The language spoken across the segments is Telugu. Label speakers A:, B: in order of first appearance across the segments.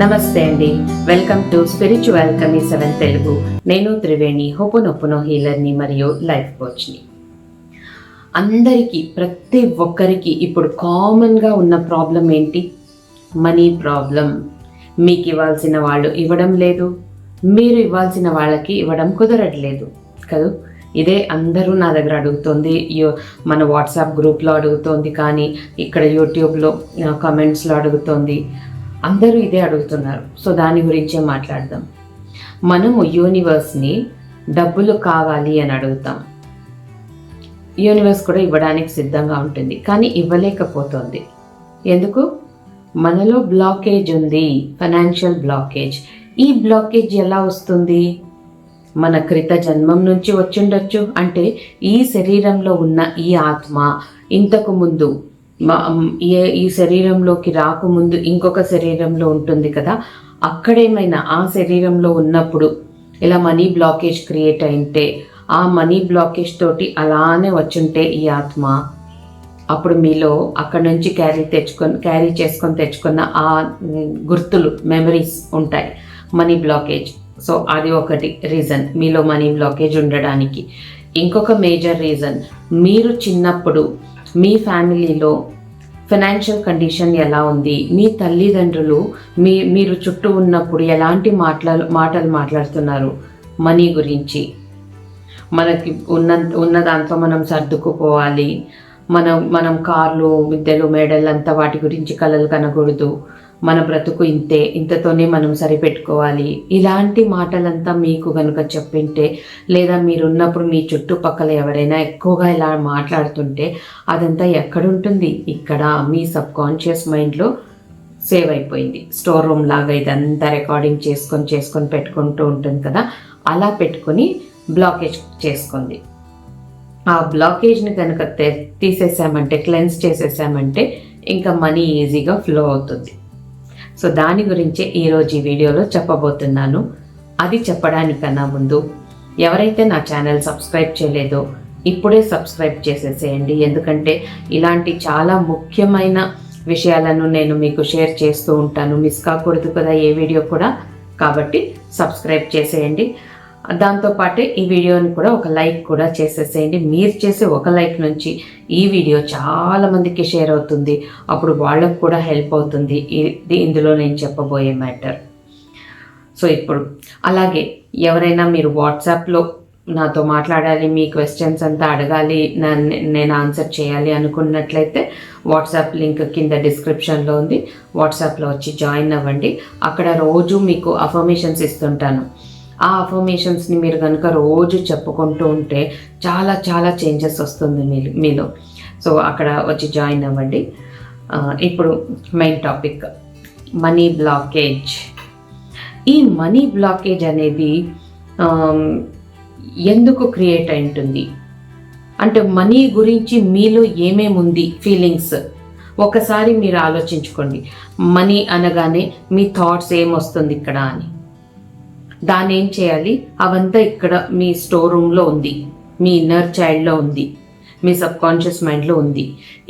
A: నమస్తే అండి. వెల్కమ్ టు స్పిరిచువల్ కమీ 7 తెలుగు. నేను త్రివేణి, హోపోనోపోనో హీలర్ని మరియు లైఫ్ కోచ్ని. అందరికీ, ప్రతి ఒక్కరికి ఇప్పుడు కామన్గా ఉన్న ప్రాబ్లం ఏంటి? Money problem. మీకు ఇవ్వాల్సిన వాళ్ళు ఇవ్వడం లేదు, మీరు ఇవ్వాల్సిన వాళ్ళకి ఇవ్వడం కుదరట్లేదు కదా. ఇదే అందరూ నా దగ్గర అడుగుతుంది, మన వాట్సాప్ గ్రూప్లో అడుగుతోంది, కానీ ఇక్కడ యూట్యూబ్లో కామెంట్స్లో అడుగుతోంది. అందరూ ఇదే అడుగుతున్నారు. సో దాని గురించే మాట్లాడదాం. మనము యూనివర్స్ని డబ్బులు కావాలి అని అడుగుతాం. యూనివర్స్ కూడా ఇవ్వడానికి సిద్ధంగా ఉంటుంది, కానీ ఇవ్వలేకపోతుంది. ఎందుకు? మనలో బ్లాకేజ్ ఉంది, ఫైనాన్షియల్ బ్లాకేజ్. ఈ బ్లాకేజ్ ఎలా వస్తుంది? మన క్రిత జన్మం నుంచి వచ్చిండొచ్చు. అంటే ఈ శరీరంలో ఉన్న ఈ ఆత్మ ఇంతకు ముందు ఈ శరీరంలోకి రాకముందు ఇంకొక శరీరంలో ఉంటుంది కదా, అక్కడేమైనా ఆ శరీరంలో ఉన్నప్పుడు ఇలా మనీ బ్లాకేజ్ క్రియేట్ అయింటే, ఆ మనీ బ్లాకేజ్ తోటి అలానే వచ్చుంటే ఈ ఆత్మ, అప్పుడు మీలో అక్కడ నుంచి క్యారీ చేసుకొని తెచ్చుకున్న ఆ గుర్తులు, మెమరీస్ ఉంటాయి, మనీ బ్లాకేజ్. సో అది ఒకటి రీజన్ మీలో మనీ బ్లాకేజ్ ఉండడానికి. ఇంకొక మేజర్ రీజన్, మీరు చిన్నప్పుడు మీ ఫ్యామిలీలో ఫైనాన్షియల్ కండిషన్ ఎలా ఉంది, మీ తల్లిదండ్రులు మీరు చుట్టూ ఉన్నప్పుడు ఎలాంటి మాటలు మాట్లాడుతున్నారు మనీ గురించి. మనకి ఉన్న దాంట్లో మనం సర్దుకుపోవాలి, మనం కార్లు, విద్యలు, మేడలు అంతా వాటి గురించి కలలు కనకూడదు, మన బ్రతుకు ఇంతతోనే మనం సరిపెట్టుకోవాలి. ఇలాంటి మాటలంతా మీకు కనుక చెప్పింటే, లేదా మీరున్నప్పుడు మీ చుట్టుపక్కల ఎవరైనా ఎక్కువగా ఇలా మాట్లాడుతుంటే, అదంతా ఎక్కడుంటుంది? ఇక్కడ మీ సబ్కాన్షియస్ మైండ్లో సేవ్ అయిపోయింది. స్టోర్ రూమ్ లాగా ఇదంతా రికార్డింగ్ చేసుకొని పెట్టుకుంటూ ఉంటుంది కదా, అలా పెట్టుకొని బ్లాకేజ్ చేసుకుంది. ఆ బ్లాకేజ్ని కనుక తీసేసామంటే, క్లెన్స్ చేసేసామంటే, ఇంకా మనీ ఈజీగా ఫ్లో అవుతుంది. సో దాని గురించే ఈరోజు ఈ వీడియోలో చెప్పబోతున్నాను. అది చెప్పడానికన్నా ముందు, ఎవరైతే నా ఛానల్ సబ్స్క్రైబ్ చేయలేదో ఇప్పుడే సబ్స్క్రైబ్ చేసేసేయండి. ఎందుకంటే ఇలాంటి చాలా ముఖ్యమైన విషయాలను నేను మీకు షేర్ చేస్తూ ఉంటాను. మిస్ కాకూడదు కదా ఏ వీడియో కూడా. కాబట్టి సబ్స్క్రైబ్ చేసేయండి. దాంతోపాటే ఈ వీడియోని కూడా ఒక లైక్ కూడా చేసేసేయండి. మీరు చేసే ఒక లైక్ నుంచి ఈ వీడియో చాలా మందికి షేర్ అవుతుంది. అప్పుడు వాళ్ళకు కూడా హెల్ప్ అవుతుంది ఇందులో నేను చెప్పబోయే మ్యాటర్. సో ఇప్పుడు అలాగే ఎవరైనా మీరు వాట్సాప్లో నాతో మాట్లాడాలి, మీ క్వశ్చన్స్ అంతా అడగాలి, నేను ఆన్సర్ చేయాలి అనుకున్నట్లయితే వాట్సాప్ లింక్ కింద డిస్క్రిప్షన్లో ఉంది. వాట్సాప్లో వచ్చి జాయిన్ అవ్వండి. అక్కడ రోజు మీకు అఫర్మేషన్స్ ఇస్తుంటాను. ఆ అఫర్మేషన్స్ని మీరు కనుక రోజు చెప్పుకుంటూ ఉంటే చాలా చాలా చేంజెస్ వస్తుంది మీలో. సో అక్కడ వచ్చి జాయిన్ అవ్వండి. ఇప్పుడు మెయిన్ టాపిక్, మనీ బ్లాకేజ్. ఈ మనీ బ్లాకేజ్ అనేది ఎందుకు క్రియేట్ అయి ఉంటుంది అంటే, మనీ గురించి మీలో ఏమేమి ఉంది ఫీలింగ్స్ ఒకసారి మీరు ఆలోచించుకోండి. మనీ అనగానే మీ థాట్స్ ఏమొస్తుంది ఇక్కడ అని. దాన్ని ఏం చేయాలి? అవంతా ఇక్కడ మీ స్టోర్ రూమ్లో ఉంది, మీ ఇన్నర్ చైల్డ్లో ఉంది, మీ సబ్కాన్షియస్ మైండ్లో ఉంది.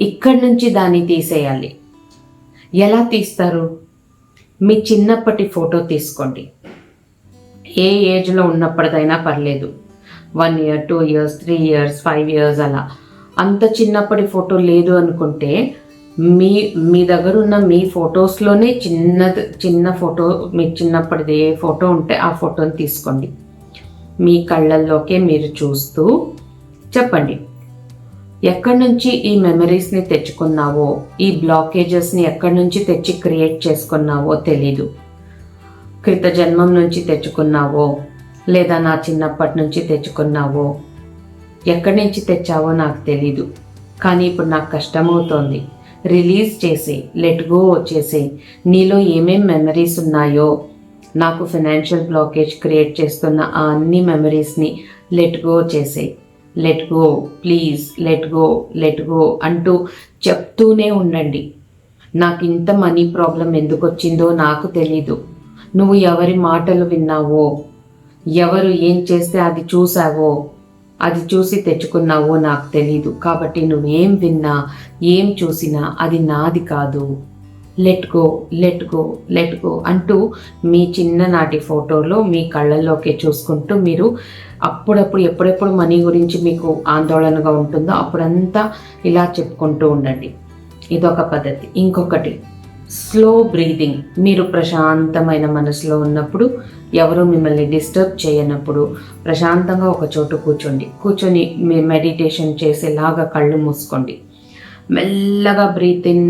A: ఇక్కడి నుంచి దాన్ని తీసేయాలి. ఎలా తీస్తారు? మీ చిన్నప్పటి ఫోటో తీసుకోండి. ఏ ఏజ్లో ఉన్నప్పటిదైనా పర్లేదు. 1 year, 2 years, 3 years, 5 years అలా. అంత చిన్నప్పటి ఫోటో లేదు అనుకుంటే, మీ దగ్గర ఉన్న మీ ఫొటోస్లోనే చిన్న ఫోటో, మీకు చిన్నప్పటిది ఏ ఫోటో ఉంటే ఆ ఫోటోని తీసుకోండి. మీ కళ్ళల్లోకే మీరు చూస్తూ చెప్పండి, ఎక్కడి నుంచి ఈ మెమరీస్ని తెచ్చుకున్నావో, ఈ బ్లాకేజెస్ని ఎక్కడి నుంచి తెచ్చి క్రియేట్ చేసుకున్నావో తెలీదు. క్రిత జన్మం నుంచి తెచ్చుకున్నావో, లేదా నా చిన్నప్పటి నుంచి తెచ్చుకున్నావో, ఎక్కడి నుంచి తెచ్చావో నాకు తెలీదు. కానీ ఇప్పుడు నాకు కష్టమవుతోంది. రిలీజ్ చేసి, లెట్ గో చేసి, నీలో ఏమేం మెమరీస్ ఉన్నాయో, నాకు ఫైనాన్షియల్ బ్లాకేజ్ క్రియేట్ చేస్తున్న ఆ అన్ని మెమరీస్ని లెట్ గో చేసి, let go please, let go అంటూ చెప్తూనే ఉండండి. నాకు ఇంత మనీ ప్రాబ్లం ఎందుకు వచ్చిందో నాకు తెలీదు. నువ్వు ఎవరి మాటలు విన్నావో, ఎవరు ఏం చేస్తే అది చూసావో, అది చూసి తెచ్చుకున్నావో నాకు తెలీదు. కాబట్టి నువ్వేం విన్నా, ఏం చూసినా అది నాది కాదు. Let go, let go, let go అంటూ మీ చిన్ననాటి ఫోటోలో మీ కళ్ళల్లోకి చూసుకుంటూ మీరు అప్పుడప్పుడు ఎప్పుడెప్పుడు మనీ గురించి మీకు ఆందోళనగా ఉంటుందో అప్పుడంతా ఇలా చెప్పుకుంటూ ఉండండి. ఇదొక పద్ధతి. ఇంకొకటి, స్లో బ్రీదింగ్. మీరు ప్రశాంతమైన మనసులో ఉన్నప్పుడు, ఎవరు మిమ్మల్ని డిస్టర్బ్ చేయనప్పుడు ప్రశాంతంగా ఒక చోటు కూర్చొని మీ మెడిటేషన్ చేసేలాగా కళ్ళు మూసుకోండి. మెల్లగా బ్రీత్ ఇన్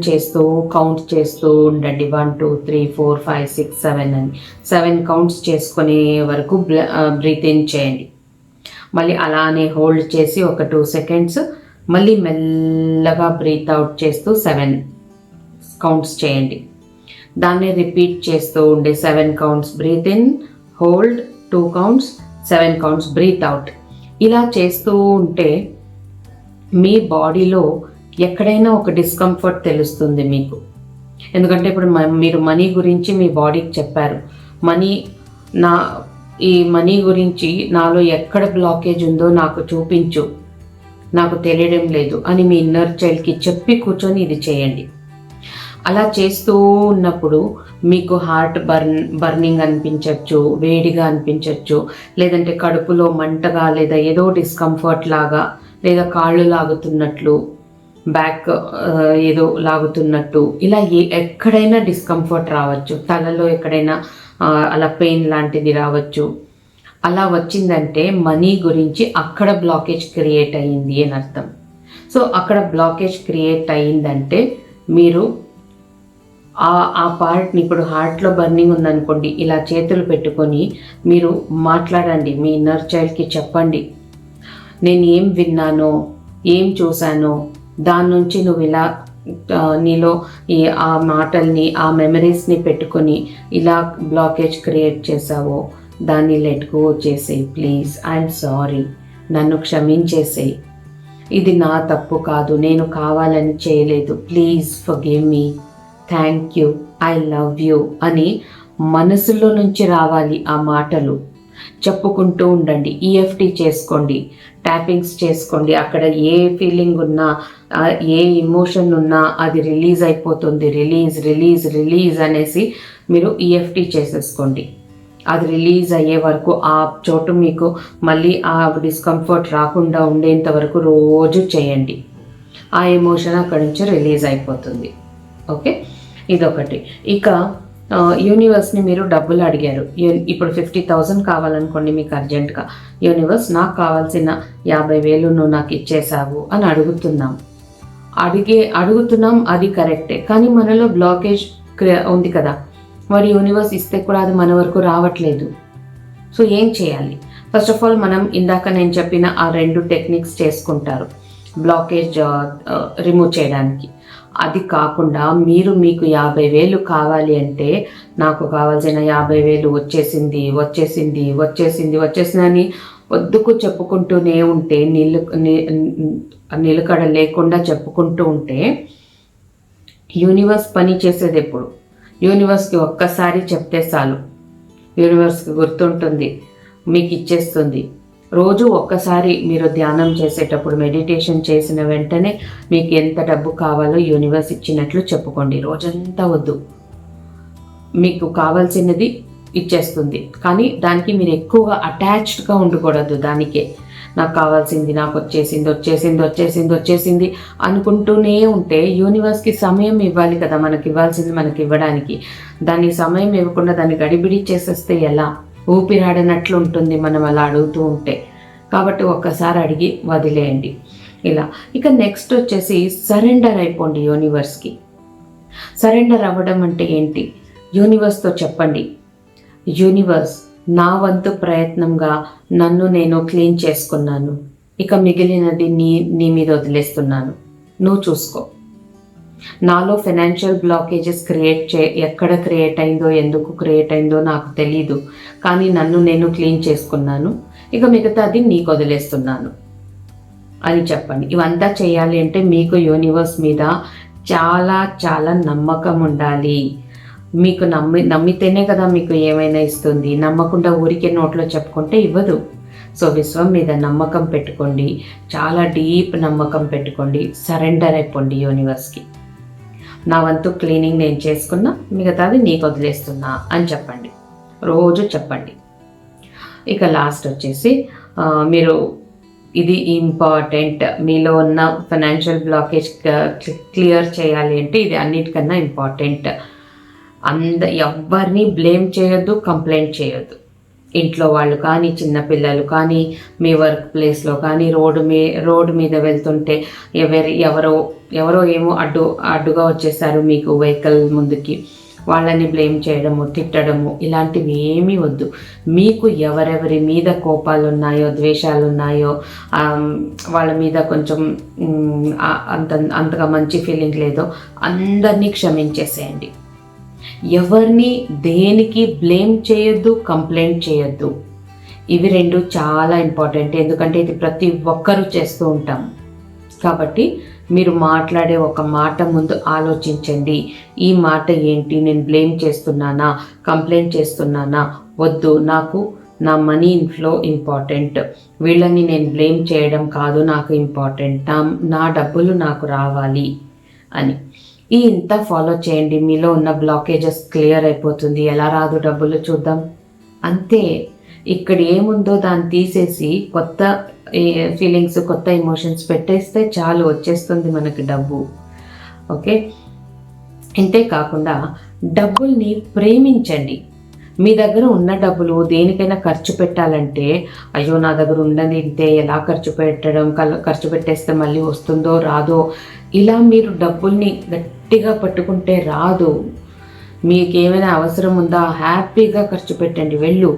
A: చేస్తూ కౌంట్ చేస్తూ ఉండండి. 1 2 3 4 5 6 7 అని 7 కౌంట్స్ చేసుకునే వరకు బ్రీత్ ఇన్ చేయండి. మళ్ళీ అలానే హోల్డ్ చేసి ఒక 2 సెకండ్స్ మళ్ళీ మెల్లగా బ్రీత్ అవుట్ చేస్తూ 7 కౌంట్స్ చేయండి. దాన్ని రిపీట్ చేస్తూ ఉండే 7 counts breath in, hold 2 counts, 7 counts breath out. ఇలా చేస్తూ ఉంటే మీ బాడీలో ఎక్కడైనా ఒక డిస్కంఫర్ట్ తెలుస్తుంది మీకు. ఎందుకంటే ఇప్పుడు మీరు మనీ గురించి మీ బాడీకి చెప్పారు, ఈ మనీ గురించి నాలో ఎక్కడ బ్లాకేజ్ ఉందో నాకు చూపించు, నాకు తెలియడం లేదు అని మీ ఇన్నర్ చైల్డ్కి చెప్పి కూర్చొని ఇది చేయండి. అలా చేస్తూ ఉన్నప్పుడు మీకు హార్ట్ బర్నింగ్ అనిపించవచ్చు, వేడిగా అనిపించవచ్చు, లేదంటే కడుపులో మంటగా, లేదా ఏదో డిస్కంఫర్ట్ లాగా, లేదా కాళ్ళు లాగుతున్నట్లు, బ్యాక్ ఏదో లాగుతున్నట్టు, ఇలా ఎక్కడైనా డిస్కంఫర్ట్ రావచ్చు. తలలో ఎక్కడైనా అలా పెయిన్ లాంటిది రావచ్చు. అలా వచ్చిందంటే మనీ గురించి అక్కడ బ్లాకేజ్ క్రియేట్ అయ్యింది అని అర్థం. సో అక్కడ బ్లాకేజ్ క్రియేట్ అయ్యిందంటే మీరు ఆ పార్ట్ని, ఇప్పుడు హార్ట్లో బర్నింగ్ ఉందనుకోండి, ఇలా చేతులు పెట్టుకొని మీరు మాట్లాడండి. మీ ఇన్నర్ చైల్డ్కి చెప్పండి, నేను ఏం విన్నానో, ఏం చూశానో దాని నుంచి నువ్వు ఇలా నీలో ఆ మాటల్ని, ఆ మెమరీస్ని పెట్టుకొని ఇలా బ్లాకేజ్ క్రియేట్ చేసావో దాన్ని లెట్ గో చేసేయి. ప్లీజ్, ఐఎమ్ సారీ, నన్ను క్షమించేసేయి, ఇది నా తప్పు కాదు, నేను కావాలని చేయలేదు, please forgive me, thank you, I love you అని మనసులో నుంచి రావాలి ఆ మాటలు. చెప్పుకుంటూ ఉండండి. ఈఎఫ్టీ చేసుకోండి, ట్యాపింగ్స్ చేసుకోండి. అక్కడ ఏ ఫీలింగ్ ఉన్నా, ఏ ఇమోషన్ ఉన్నా అది రిలీజ్ అయిపోతుంది. రిలీజ్ రిలీజ్ రిలీజ్ అనేసి మీరు ఈఎఫ్టీ చేసేసుకోండి. అది రిలీజ్ అయ్యే వరకు ఆ చోటు మీకు మళ్ళీ ఆ డిస్కంఫర్ట్ రాకుండా ఉండేంత వరకు రోజు చేయండి. ఆ ఎమోషన్ అక్కడి నుంచి రిలీజ్ అయిపోతుంది. ఓకే, ఇదొకటి. ఇక యూనివర్స్ని మీరు డబ్బులు అడిగారు. ఇప్పుడు 50,000 కావాలనుకోండి మీకు అర్జెంటుగా. యూనివర్స్, నాకు కావాల్సిన 50,000 నువ్వు నాకు ఇచ్చేసావు అని అడుగుతున్నాం. అది కరెక్టే, కానీ మనలో బ్లాకేజ్ ఉంది కదా. మరి యూనివర్స్ ఇస్తే కూడా అది మన వరకు రావట్లేదు. సో ఏం చేయాలి? ఫస్ట్ ఆఫ్ ఆల్ మనం ఇందాక నేను చెప్పిన ఆ 2 టెక్నిక్స్ చేసుకుంటారు బ్లాకేజ్ రిమూవ్ చేయడానికి. అది కాకుండా మీకు 50,000 కావాలి అంటే, నాకు కావాల్సిన 50,000 వచ్చేసింది అని వద్దుకు చెప్పుకుంటూనే ఉంటే, నిలకడ లేకుండా చెప్పుకుంటూ ఉంటే యూనివర్స్ పని చేసేది ఎప్పుడు? యూనివర్స్కి ఒక్కసారి చెప్తే చాలు, యూనివర్స్కి గుర్తుంటుంది, మీకు ఇచ్చేస్తుంది. రోజు ఒక్కసారి మీరు ధ్యానం చేసేటప్పుడు, మెడిటేషన్ చేసిన వెంటనే మీకు ఎంత డబ్బు కావాలో యూనివర్స్ ఇచ్చినట్లు చెప్పుకోండి. రోజంతా వద్దు, మీకు కావాల్సినది ఇచ్చేస్తుంది. కానీ దానికి మీరు ఎక్కువగా అటాచ్డ్గా ఉండకూడదు. దానికే నాకు కావాల్సింది, నాకు వచ్చేసింది అనుకుంటూనే ఉంటే యూనివర్స్కి సమయం ఇవ్వాలి కదా, మనకి ఇవ్వాల్సింది మనకి ఇవ్వడానికి. దానికి సమయం ఇవ్వకుండా దాన్ని గడిబిడి చేసేస్తే ఎలా? ఊపిరాడనట్లు ఉంటుంది మనం అలా అడుగుతూ ఉంటే. కాబట్టి ఒక్కసారి అడిగి వదిలేయండి ఇలా. ఇక నెక్స్ట్ వచ్చేసి సరెండర్ అయిపోండి యూనివర్స్కి. సరెండర్ అవ్వడం అంటే ఏంటి? యూనివర్స్తో చెప్పండి, యూనివర్స్, నా వంతు ప్రయత్నంగా నన్ను నేను క్లీన్ చేసుకున్నాను, ఇక మిగిలినది నీ మీద వదిలేస్తున్నాను, నువ్వు చూసుకో. నాలో ఫైనాన్షియల్ బ్లాకేజెస్ ఎక్కడ క్రియేట్ అయిందో, ఎందుకు క్రియేట్ అయిందో నాకు తెలీదు, కానీ నన్ను నేను క్లీన్ చేసుకున్నాను, ఇక మిగతాది నీకు వదిలేస్తున్నాను అని చెప్పండి. ఇవంతా చేయాలి అంటే మీకు యూనివర్స్ మీద చాలా చాలా నమ్మకం ఉండాలి. మీకు నమ్మితేనే కదా మీకు ఏమైనా ఇస్తుంది. నమ్మకుండా ఊరికే నోట్లో చెప్పుకుంటే ఇవ్వదు. సో విశ్వం మీద నమ్మకం పెట్టుకోండి, చాలా డీప్ నమ్మకం పెట్టుకోండి, సరెండర్ అయిపోండి యూనివర్స్కి. నా వంతు క్లీనింగ్ నేను చేసుకున్నా, మిగతాది నీకు వదిలేస్తున్నా అని చెప్పండి. రోజు చెప్పండి. ఇక లాస్ట్ వచ్చేసి మీరు ఇది ఇంపార్టెంట్, మీలో ఉన్న ఫైనాన్షియల్ బ్లాకేజ్ క్లియర్ చేయాలి అంటే ఇది అన్నిటికన్నా ఇంపార్టెంట్. ఎవరిని బ్లేమ్ చేయొద్దు, కంప్లైంట్ చేయొద్దు. ఇంట్లో వాళ్ళు కానీ, చిన్నపిల్లలు కానీ, మీ వర్క్ ప్లేస్లో కానీ, రోడ్డు మీద వెళ్తుంటే ఎవరో ఏమో అడ్డుగా వచ్చేసారు మీకు వెహికల్ ముందుకి, వాళ్ళని బ్లేమ్ చేయడము, తిట్టడము ఇలాంటివి ఏమీ వద్దు. మీకు ఎవరెవరి మీద కోపాలు ఉన్నాయో, ద్వేషాలు ఉన్నాయో, వాళ్ళ మీద కొంచెం అంతగా మంచి ఫీలింగ్ లేదో అందరినీ క్షమించేసేయండి. ఎవరిని దేనికి బ్లేమ్ చేయొద్దు, కంప్లైంట్ చేయొద్దు. ఇవి రెండు చాలా ఇంపార్టెంట్. ఎందుకంటే ఇది ప్రతి ఒక్కరూ చేస్తూ ఉంటాం. కాబట్టి మీరు మాట్లాడే ఒక మాట ముందు ఆలోచించండి. ఈ మాట ఏంటి? నేను బ్లేమ్ చేస్తున్నానా, కంప్లైంట్ చేస్తున్నానా? వద్దు, నాకు నా మనీ ఇన్ఫ్లో ఇంపార్టెంట్. వీళ్ళని నేను బ్లేమ్ చేయడం కాదు, నాకు ఇంపార్టెంట్. నా డబ్బులు నాకు రావాలి అని ఇంత ఫాలో చేయండి. మీలో ఉన్న బ్లాకేజెస్ క్లియర్ అయిపోతుంది. ఎలా రాదు డబ్బులు చూద్దాం. అంతే. ఇక్కడ ఏముందో దాన్ని తీసేసి కొత్త ఫీలింగ్స్, కొత్త ఎమోషన్స్ పెట్టేస్తే చాలు, వచ్చేస్తుంది మనకి డబ్బు. ఓకే. ఇంతే కాకుండా డబ్బుల్ని ప్రేమించండి. మీ దగ్గర ఉన్న డబ్బులు దేనికైనా ఖర్చు పెట్టాలంటే, అయ్యో నా దగ్గర ఉన్నది ఇంతే, ఎలా ఖర్చు పెట్టేస్తే మళ్ళీ వస్తుందో రాదో, ఇలా మీరు డబ్బుల్ని గట్టిగా పట్టుకుంటే రాదు. మీకేమైనా అవసరం ఉందా, హ్యాపీగా ఖర్చు పెట్టండి. వెళ్ళు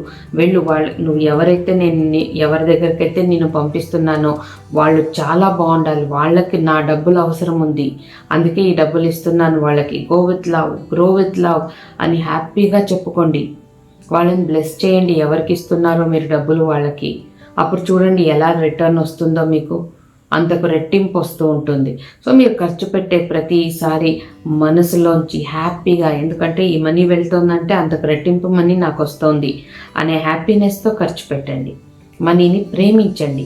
A: నువ్వు ఎవరి దగ్గరికైతే నేను పంపిస్తున్నానో వాళ్ళు చాలా బాగుండాలి, వాళ్ళకి నా డబ్బులు అవసరం ఉంది, అందుకే ఈ డబ్బులు ఇస్తున్నాను వాళ్ళకి. గ్రో విత్ లవ్ అని హ్యాపీగా చెప్పుకోండి. వాళ్ళని బ్లెస్ చేయండి. ఎవరికి ఇస్తున్నారో మీరు డబ్బులు వాళ్ళకి. అప్పుడు చూడండి ఎలా రిటర్న్ వస్తుందో మీకు. అంతకు రెట్టింపు వస్తూ ఉంటుంది. సో మీరు ఖర్చు పెట్టే ప్రతిసారి మనసులోంచి హ్యాపీగా, ఎందుకంటే ఈ మనీ వెళ్తుందంటే అంతకు రెట్టింపు మనీ నాకు వస్తుంది అనే హ్యాపీనెస్తో ఖర్చు పెట్టండి. మనీని ప్రేమించండి.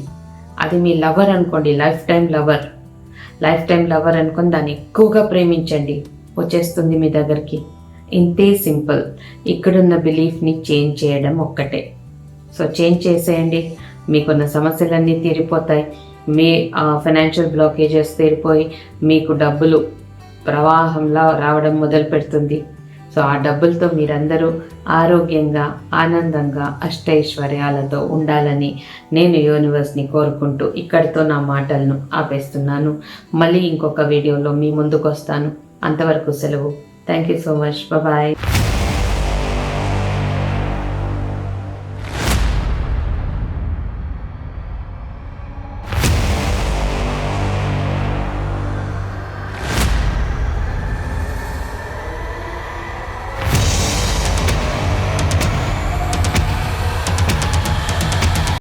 A: అది మీ లవర్ అనుకోండి, లైఫ్ టైం లవర్ అనుకొని దాన్ని ఎక్కువగా ప్రేమించండి, వచ్చేస్తుంది మీ దగ్గరికి. ఇంతే సింపుల్. ఇక్కడున్న బిలీఫ్ని చేంజ్ చేయడం ఒక్కటే. సో చేంజ్ చేసేయండి. మీకున్న సమస్యలన్నీ తీరిపోతాయి. మీ ఫైనాన్షియల్ బ్లాకేజెస్ తీరిపోయి మీకు డబ్బులు ప్రవాహంలో రావడం మొదలు పెడుతుంది. సో ఆ డబ్బులతో మీరందరూ ఆరోగ్యంగా, ఆనందంగా, అష్టైశ్వర్యాలతో ఉండాలని నేను యూనివర్స్ని కోరుకుంటూ ఇక్కడితో నా మాటలను ఆపేస్తున్నాను. మళ్ళీ ఇంకొక వీడియోలో మీ ముందుకు వస్తాను. అంతవరకు సెలవు. Thank you so much. Bye.